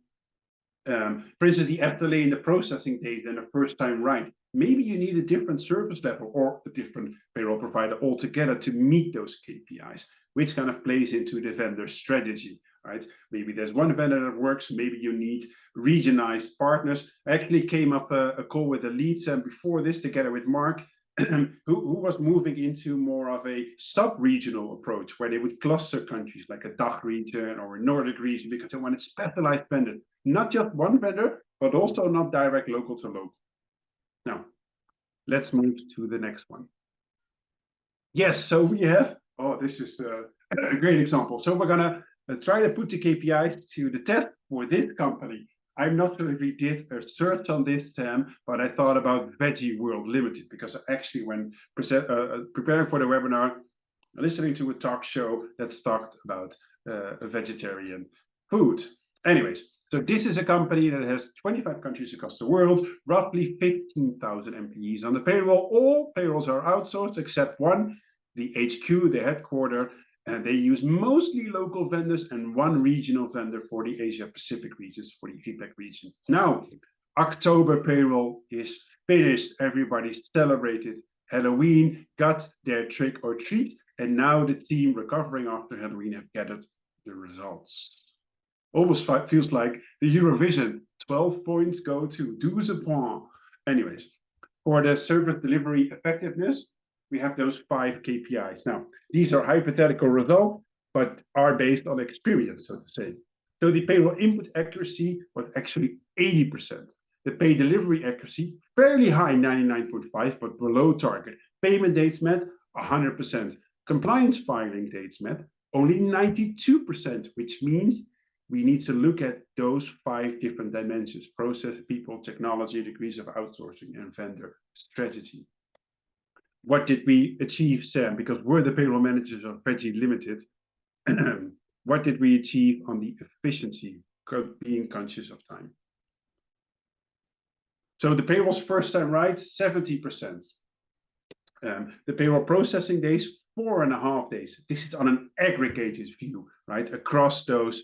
for instance, the SLA in the processing days and the first time right. Maybe you need a different service level or a different payroll provider altogether to meet those KPIs, which kind of plays into the vendor strategy, right? Maybe there's one vendor that works, maybe you need regionalized partners. I actually came up a call with the leads before this together with Mark, who was moving into more of a sub-regional approach where they would cluster countries like a DACH region or a Nordic region because they wanted specialized vendors, not just one vendor, but also not direct local to local. Now, let's move to the next one. Yes, so we have, this is a great example. So we're gonna try to put the KPIs to the test for this company. I'm not sure if we did a search on this, Sam, but I thought about Veggie World Limited because actually when preparing for the webinar, listening to a talk show that talked about vegetarian food. Anyways, so this is a company that has 25 countries across the world, roughly 15,000 employees on the payroll. All payrolls are outsourced except one, the HQ, the headquarter, and they use mostly local vendors and one regional vendor for the Asia Pacific regions, for the APAC region. Now, October payroll is finished. Everybody celebrated Halloween, got their trick or treat, and now the team recovering after Halloween have gathered the results. Almost feels like the Eurovision. 12 points go to 12 points. Anyways, for the service delivery effectiveness, we have those 5 KPIs. Now, these are hypothetical results, but are based on experience, so to say. So the payroll input accuracy was actually 80%. The pay delivery accuracy, fairly high, 99.5, but below target. Payment dates met, 100%. Compliance filing dates met, only 92%, which means we need to look at those 5 different dimensions: process, people, technology, degrees of outsourcing, and vendor strategy. What did we achieve, Sam? Because we're the payroll managers of Veggie Limited. What did we achieve on the efficiency, being conscious of time? So the payroll's first time right, 70%. The payroll processing days, 4.5 days. This is on an aggregated view, right? Across those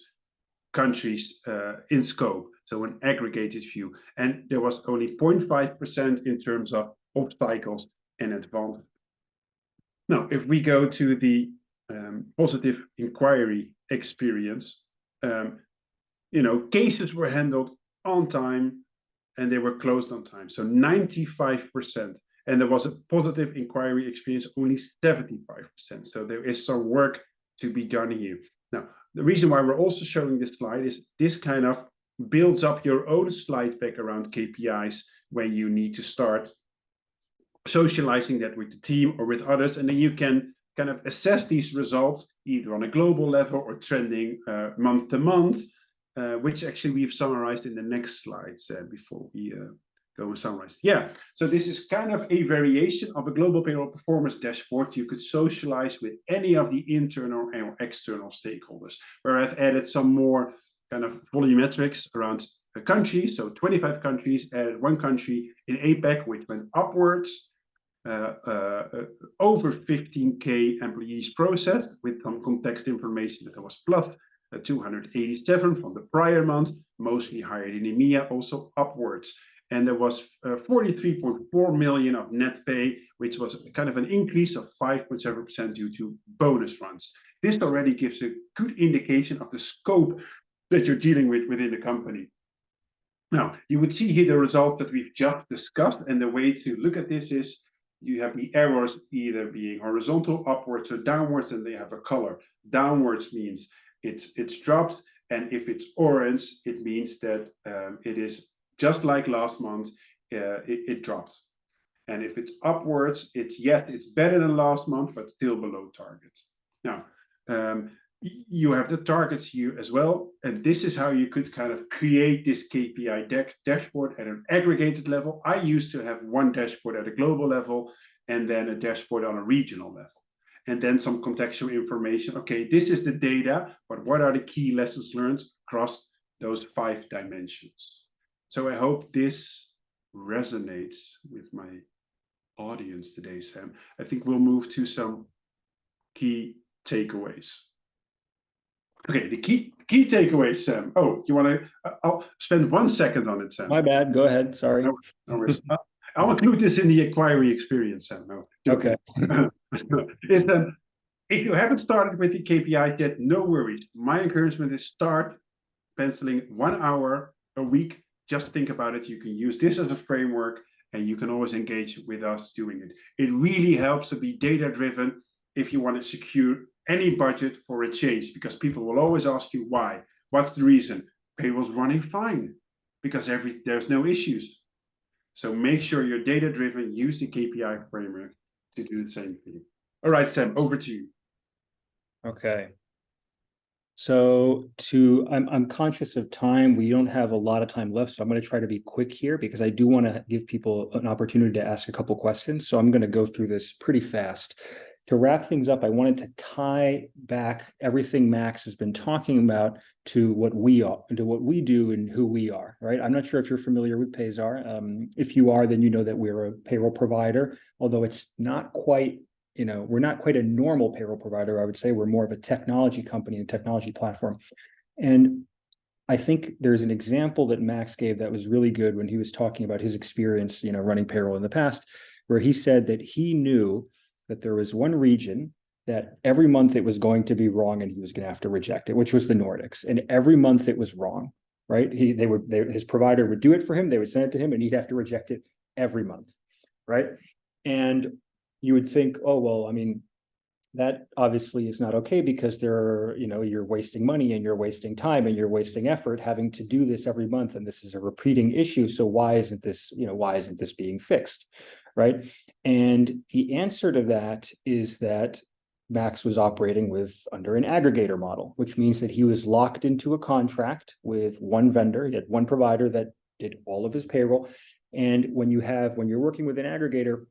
countries in scope, so an aggregated view. And there was only 0.5% in terms of obstacles and advanced. Now, if we go to the positive inquiry experience, cases were handled on time and they were closed on time. So 95%. And there was a positive inquiry experience, only 75%. So there is some work to be done here. Now, the reason why we're also showing this slide is this kind of builds up your own slide pack around KPIs when you need to start socializing that with the team or with others, and then you can kind of assess these results either on a global level or trending month to month, which actually we've summarized in the next slides before we go and summarize. Yeah, so this is kind of a variation of a global payroll performance dashboard you could socialize with any of the internal and external stakeholders, where I've added some more kind of volumetrics around a country. So 25 countries, added one country in APAC, which went upwards. Over 15K employees processed with some context information that there was plus 287 from the prior month, mostly hired in EMEA, also upwards. And there was 43.4 million of net pay, which was kind of an increase of 5.7% due to bonus runs. This already gives a good indication of the scope that you're dealing with within the company. Now, you would see here the result that we've just discussed, and the way to look at this is you have the arrows either being horizontal, upwards, or downwards, and they have a color. Downwards means it's dropped, and if it's orange, it means that it is just like last month, it dropped. And if it's upwards, it's better than last month, but still below target. Now, you have the targets here as well, and this is how you could kind of create this KPI dashboard at an aggregated level. I used to have one dashboard at a global level and then a dashboard on a regional level, and then some contextual information. Okay, this is the data, but what are the key lessons learned across those 5 dimensions? So I hope this resonates with my audience today, Sam. I think we'll move to some key takeaways. Okay, the key takeaways, Sam. Oh, you want to? I'll spend 1 second on it, Sam. My bad. Go ahead. Sorry. No worries. I'll include this in the acquiree experience, Sam. No, okay. Is then if you haven't started with the KPI yet, no worries. My encouragement is start penciling 1 hour a week. Just think about it. You can use this as a framework, and you can always engage with us doing it. It really helps to be data-driven if you want to secure any budget for a change, because people will always ask you why. What's the reason? Payroll's running fine because there's no issues. So make sure you're data-driven. Use the KPI framework to do the same thing. All right, Sam, over to you. Okay. So I'm conscious of time. We don't have a lot of time left, so I'm going to try to be quick here because I do want to give people an opportunity to ask a couple questions. So I'm going to go through this pretty fast. To wrap things up, I wanted to tie back everything Max has been talking about to what we are, to what we do and who we are, right? I'm not sure if you're familiar with Payzaar. If you are, then you know that we're a payroll provider, although it's not quite, we're not quite a normal payroll provider. I would say we're more of a technology company and technology platform. And I think there's an example that Max gave that was really good when he was talking about his experience, running payroll in the past, where he said that he knew that there was one region that every month it was going to be wrong and he was going to have to reject it, which was the Nordics. And every month it was wrong, right? His provider would do it for him, they would send it to him, and he'd have to reject it every month, right? And you would think, oh, well, I mean, that obviously is not okay because you're wasting money and you're wasting time and you're wasting effort having to do this every month. And this is a repeating issue. So why isn't this being fixed? Right. And the answer to that is that Max was operating under an aggregator model, which means that he was locked into a contract with one vendor. He had one provider that did all of his payroll. And when you're working with an aggregator,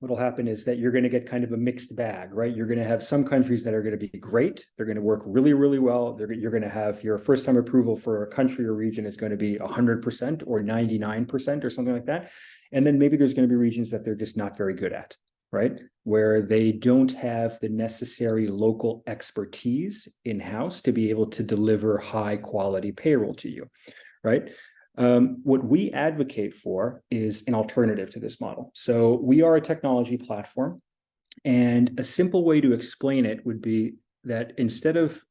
what'll happen is that you're going to get kind of a mixed bag, right? You're going to have some countries that are going to be great. They're going to work really, really well. You're going to have your first time approval for a country or region is going to be 100% or 99% or something like that. And then maybe there's going to be regions that they're just not very good at, right? Where they don't have the necessary local expertise in-house to be able to deliver high quality payroll to you, right? What we advocate for is an alternative to this model. So we are a technology platform, and a simple way to explain it would be that instead of,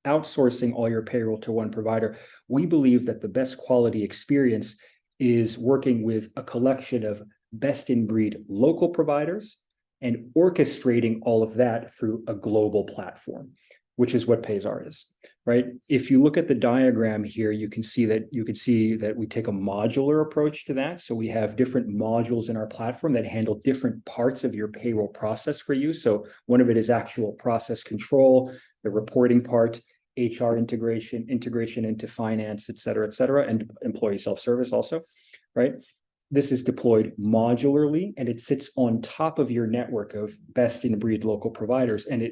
outsourcing all your payroll to one provider, we believe that the best quality experience is working with a collection of best in breed local providers and orchestrating all of that through a global platform, which is what Payzaar is, right? If you look at the diagram here, you can see that we take a modular approach to that. So we have different modules in our platform that handle different parts of your payroll process for you. So one of it is actual process control, the reporting part, HR integration into finance, et cetera, and employee self-service also, right? This is deployed modularly, and it sits on top of your network of best-in-breed local providers, and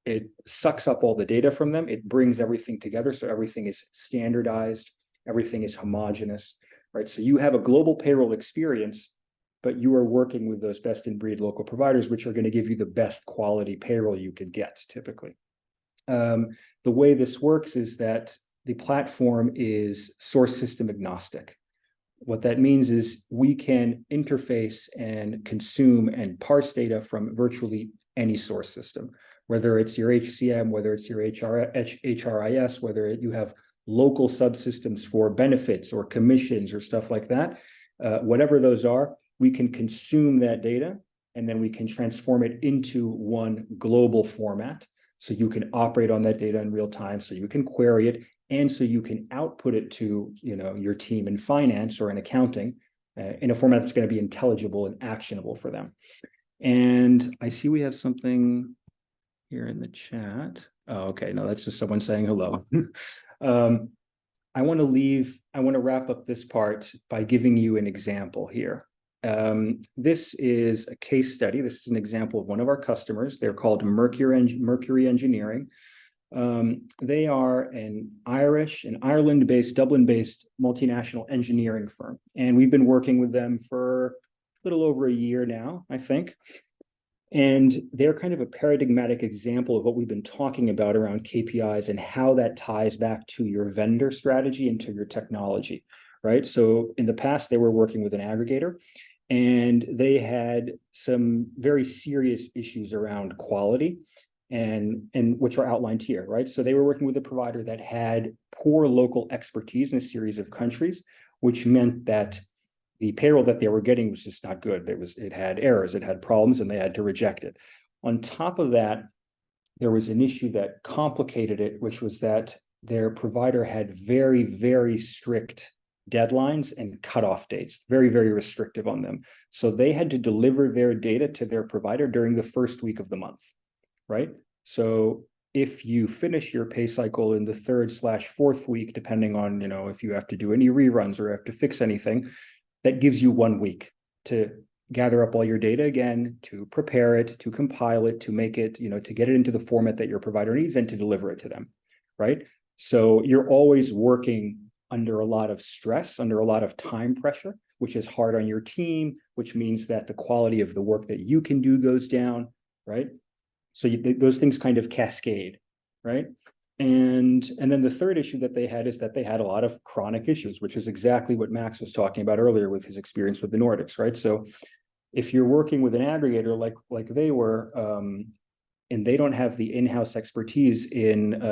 it sucks up all the data from them. It brings everything together, so everything is standardized, everything is homogeneous, right? So you have a global payroll experience, but you are working with those best-in-breed local providers, which are going to give you the best quality payroll you could get, typically. The way this works is that the platform is source system agnostic. What that means is we can interface and consume and parse data from virtually any source system, whether it's your HCM, whether it's your HRIS, whether you have local subsystems for benefits or commissions or stuff like that. Whatever those are, we can consume that data, and then we can transform it into one global format. So you can operate on that data in real time, so you can query it, and so you can output it to your team in finance or in accounting in a format that's going to be intelligible and actionable for them. And I see we have something here in the chat. Oh, okay. No, that's just someone saying hello. I want to wrap up this part by giving you an example here. This is a case study. This is an example of one of our customers. They're called Mercury Engineering. They are an Ireland-based, Dublin-based multinational engineering firm. And we've been working with them for a little over a year now, I think. And they're kind of a paradigmatic example of what we've been talking about around KPIs and how that ties back to your vendor strategy and to your technology, right? So in the past, they were working with an aggregator, and they had some very serious issues around quality, and which are outlined here, right? So they were working with a provider that had poor local expertise in a series of countries, which meant that the payroll that they were getting was just not good. It had errors, it had problems, and they had to reject it. On top of that, there was an issue that complicated it, which was that their provider had very, very strict deadlines and cutoff dates, very, very restrictive on them. So they had to deliver their data to their provider during the first week of the month, right? So if you finish your pay cycle in the 3rd/4th week, depending on, if you have to do any reruns or have to fix anything, that gives you 1 week to gather up all your data again, to prepare it, to compile it, to make it, to get it into the format that your provider needs and to deliver it to them, right? So you're always working under a lot of stress, under a lot of time pressure, which is hard on your team, which means that the quality of the work that you can do goes down, right? So those things kind of cascade, right? And then the third issue that they had is that they had a lot of chronic issues, which is exactly what Max was talking about earlier with his experience with the Nordics, right? So if you're working with an aggregator like they were, and they don't have the in-house expertise in,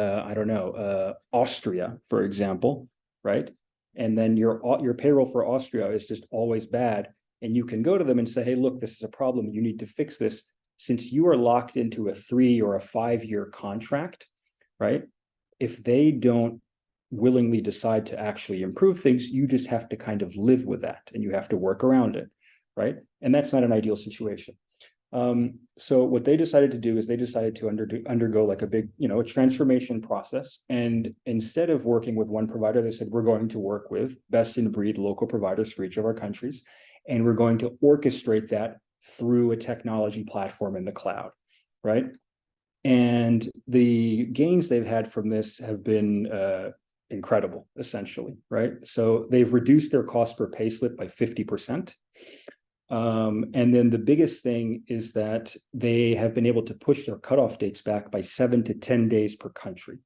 Austria, for example, right? And then your payroll for Austria is just always bad. And you can go to them and say, hey, look, this is a problem. You need to fix this. Since you are locked into a 3 or a 5-year contract, right? If they don't willingly decide to actually improve things, you just have to kind of live with that and you have to work around it, right? And that's not an ideal situation. So what they decided to do is they decided to undergo like a big, a transformation process. And instead of working with one provider, they said, we're going to work with best in breed local providers for each of our countries. And we're going to orchestrate that through a technology platform in the cloud, right? And the gains they've had from this have been incredible, essentially, right? So they've reduced their cost per payslip by 50%. And then the biggest thing is that they have been able to push their cutoff dates back by 7 to 10 days per country,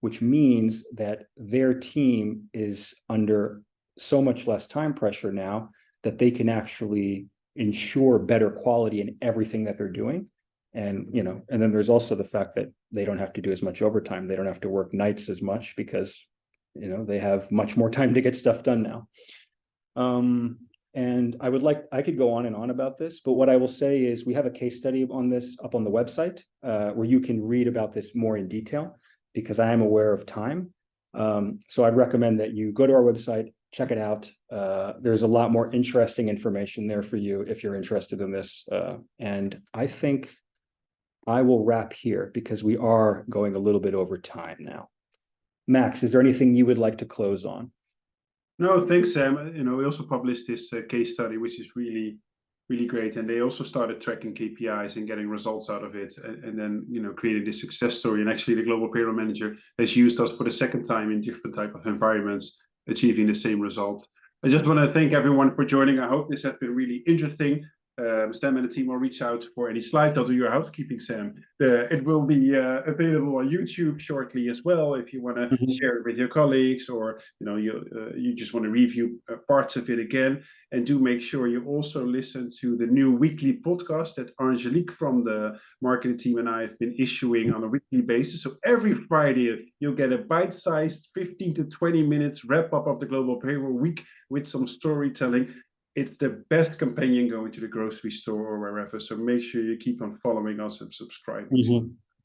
which means that their team is under so much less time pressure now that they can actually ensure better quality in everything that they're doing. And, and then there's also the fact that they don't have to do as much overtime. They don't have to work nights as much because, they have much more time to get stuff done now. And I could go on and on about this, but what I will say is we have a case study on this up on the website where you can read about this more in detail because I am aware of time. So I'd recommend that you go to our website, check it out. There's a lot more interesting information there for you if you're interested in this. And I think I will wrap here because we are going a little bit over time now. Max, is there anything you would like to close on? No, thanks, Sam. We also published this case study, which is really, really great. And they also started tracking KPIs and getting results out of it, and then creating this success story. And actually, the global payroll manager has used us for the second time in different type of environments, achieving the same result. I just want to thank everyone for joining. I hope this has been really interesting. Sam and the team will reach out for any slides. I'll do your housekeeping, Sam. It will be available on YouTube shortly as well. If you want to share it with your colleagues, or you just want to review parts of it again. And do make sure you also listen to the new weekly podcast that Angelique from the marketing team and I have been issuing on a weekly basis. So every Friday you'll get a bite-sized 15 to 20 minutes wrap up of the Global Payroll Week with some storytelling. It's the best companion going to the grocery store or wherever. So make sure you keep on following us and subscribing.